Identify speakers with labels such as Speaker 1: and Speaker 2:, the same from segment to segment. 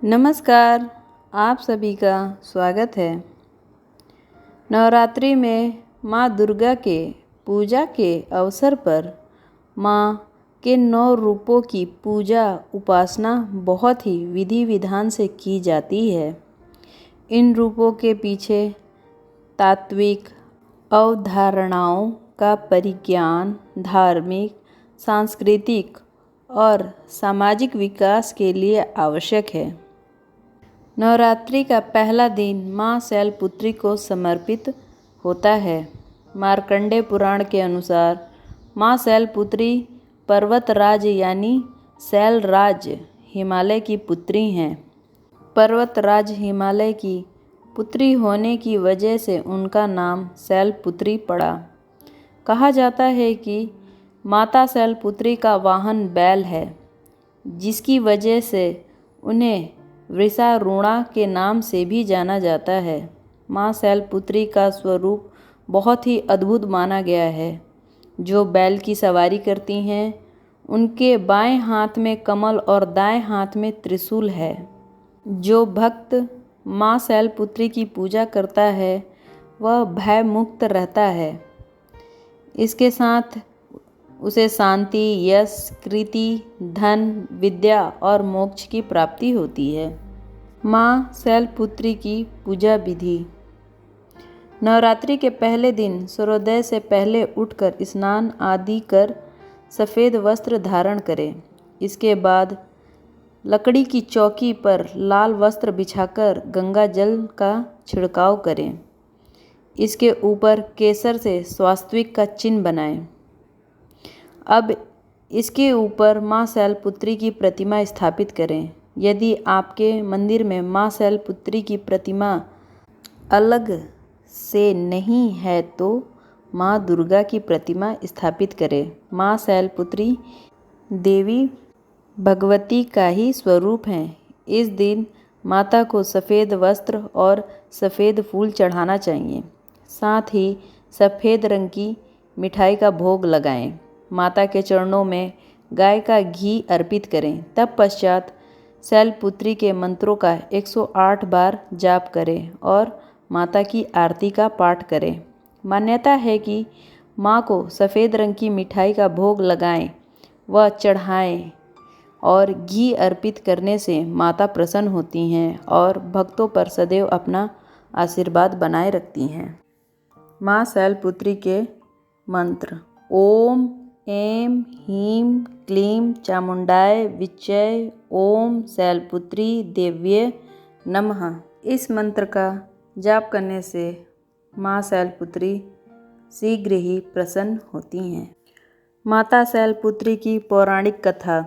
Speaker 1: नमस्कार, आप सभी का स्वागत है। नवरात्रि में माँ दुर्गा के पूजा के अवसर पर माँ के 9 रूपों की पूजा उपासना बहुत ही विधि विधान से की जाती है। इन रूपों के पीछे तात्विक अवधारणाओं का परिज्ञान धार्मिक, सांस्कृतिक और सामाजिक विकास के लिए आवश्यक है। नवरात्रि का पहला दिन माँ शैलपुत्री को समर्पित होता है। मार्कंडेय पुराण के अनुसार माँ शैलपुत्री पर्वतराज यानी शैलराज हिमालय की पुत्री हैं। पर्वतराज हिमालय की पुत्री होने की वजह से उनका नाम शैलपुत्री पड़ा। कहा जाता है कि माता शैलपुत्री का वाहन बैल है, जिसकी वजह से उन्हें वृषारूणा के नाम से भी जाना जाता है। माँ शैलपुत्री का स्वरूप बहुत ही अद्भुत माना गया है। जो बैल की सवारी करती हैं, उनके बाएं हाथ में कमल और दाएं हाथ में त्रिशूल है। जो भक्त माँ शैलपुत्री की पूजा करता है, वह भय मुक्त रहता है। इसके साथ उसे शांति, यश, कीर्ति, धन, विद्या और मोक्ष की प्राप्ति होती है। माँ शैलपुत्री की पूजा विधि। नवरात्रि के पहले दिन सूर्योदय से पहले उठकर स्नान आदि कर सफ़ेद वस्त्र धारण करें। इसके बाद लकड़ी की चौकी पर लाल वस्त्र बिछाकर गंगा जल का छिड़काव करें। इसके ऊपर केसर से स्वास्तिक का चिन्ह बनाएं। अब इसके ऊपर माँ शैलपुत्री की प्रतिमा स्थापित करें। यदि आपके मंदिर में माँ शैलपुत्री की प्रतिमा अलग से नहीं है तो माँ दुर्गा की प्रतिमा स्थापित करें। माँ शैलपुत्री देवी भगवती का ही स्वरूप हैं। इस दिन माता को सफ़ेद वस्त्र और सफ़ेद फूल चढ़ाना चाहिए। साथ ही सफ़ेद रंग की मिठाई का भोग लगाएं। माता के चरणों में गाय का घी अर्पित करें। तब पश्चात शैलपुत्री के मंत्रों का 108 बार जाप करें और माता की आरती का पाठ करें। मान्यता है कि माँ को सफ़ेद रंग की मिठाई का भोग लगाएं व चढ़ाएं और घी अर्पित करने से माता प्रसन्न होती हैं और भक्तों पर सदैव अपना आशीर्वाद बनाए रखती हैं। माँ शैलपुत्री के मंत्र। ओम ऐं ह्रीं क्लीं चामुंडाय विच्चय ओम शैलपुत्री देव्यै नमः। इस मंत्र का जाप करने से माँ शैलपुत्री शीघ्र ही प्रसन्न होती हैं। माता शैलपुत्री की पौराणिक कथा।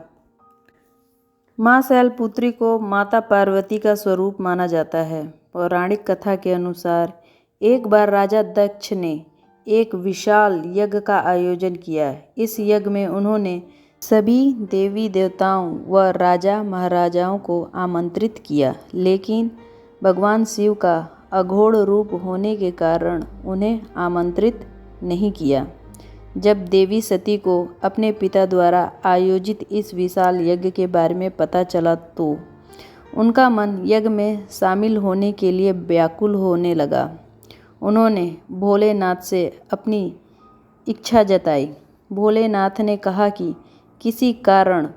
Speaker 1: माँ शैलपुत्री को माता पार्वती का स्वरूप माना जाता है। पौराणिक कथा के अनुसार एक बार राजा दक्ष ने एक विशाल यज्ञ का आयोजन किया। इस यज्ञ में उन्होंने सभी देवी देवताओं व राजा महाराजाओं को आमंत्रित किया, लेकिन भगवान शिव का अघोर रूप होने के कारण उन्हें आमंत्रित नहीं किया। जब देवी सती को अपने पिता द्वारा आयोजित इस विशाल यज्ञ के बारे में पता चला तो उनका मन यज्ञ में शामिल होने के लिए व्याकुल होने लगा। उन्होंने भोलेनाथ से अपनी इच्छा जताई। भोलेनाथ ने कहा कि किसी कारण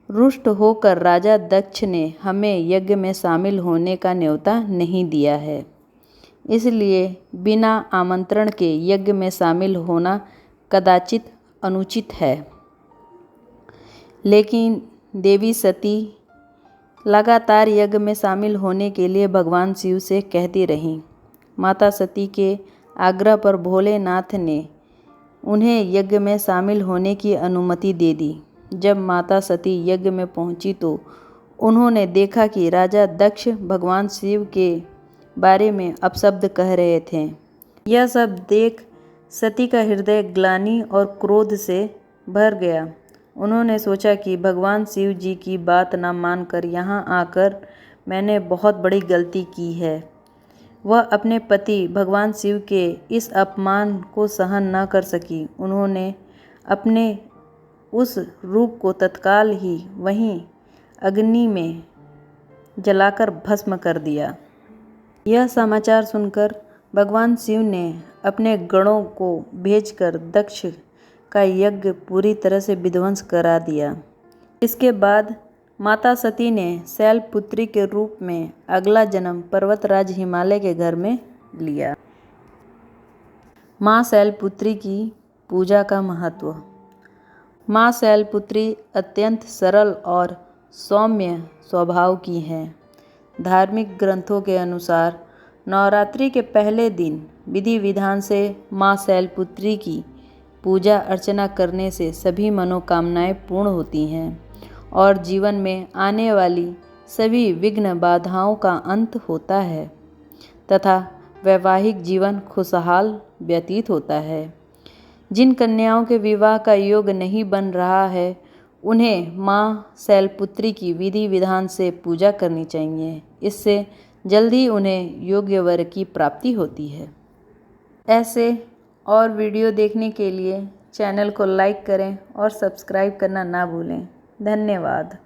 Speaker 1: रुष्ट होकर राजा दक्ष ने हमें यज्ञ में शामिल होने का न्योता नहीं दिया है, इसलिए बिना आमंत्रण के यज्ञ में शामिल होना कदाचित अनुचित है। लेकिन देवी सती लगातार यज्ञ में शामिल होने के लिए भगवान शिव से कहती रहीं। माता सती के आग्रह पर भोलेनाथ ने उन्हें यज्ञ में शामिल होने की अनुमति दे दी। जब माता सती यज्ञ में पहुंची तो उन्होंने देखा कि राजा दक्ष भगवान शिव के बारे में अपशब्द कह रहे थे। यह सब देख सती का हृदय ग्लानि और क्रोध से भर गया। उन्होंने सोचा कि भगवान शिव जी की बात न मानकर यहाँ आकर मैंने बहुत बड़ी गलती की है। वह अपने पति भगवान शिव के इस अपमान को सहन न कर सकी। उन्होंने अपने उस रूप को तत्काल ही वहीं अग्नि में जलाकर भस्म कर दिया। यह समाचार सुनकर भगवान शिव ने अपने गणों को भेजकर दक्ष का यज्ञ पूरी तरह से विध्वंस करा दिया। इसके बाद माता सती ने शैलपुत्री के रूप में अगला जन्म पर्वतराज हिमालय के घर में लिया। माँ शैलपुत्री की पूजा का महत्व। माँ शैलपुत्री अत्यंत सरल और सौम्य स्वभाव की हैं। धार्मिक ग्रंथों के अनुसार नवरात्रि के पहले दिन विधि विधान से माँ शैलपुत्री की पूजा अर्चना करने से सभी मनोकामनाएं पूर्ण होती हैं और जीवन में आने वाली सभी विघ्न बाधाओं का अंत होता है तथा वैवाहिक जीवन खुशहाल व्यतीत होता है। जिन कन्याओं के विवाह का योग नहीं बन रहा है उन्हें माँ शैलपुत्री की विधि विधान से पूजा करनी चाहिए। इससे जल्दी उन्हें योग्य वर की प्राप्ति होती है। ऐसे और वीडियो देखने के लिए चैनल को लाइक करें और सब्सक्राइब करना ना भूलें। धन्यवाद।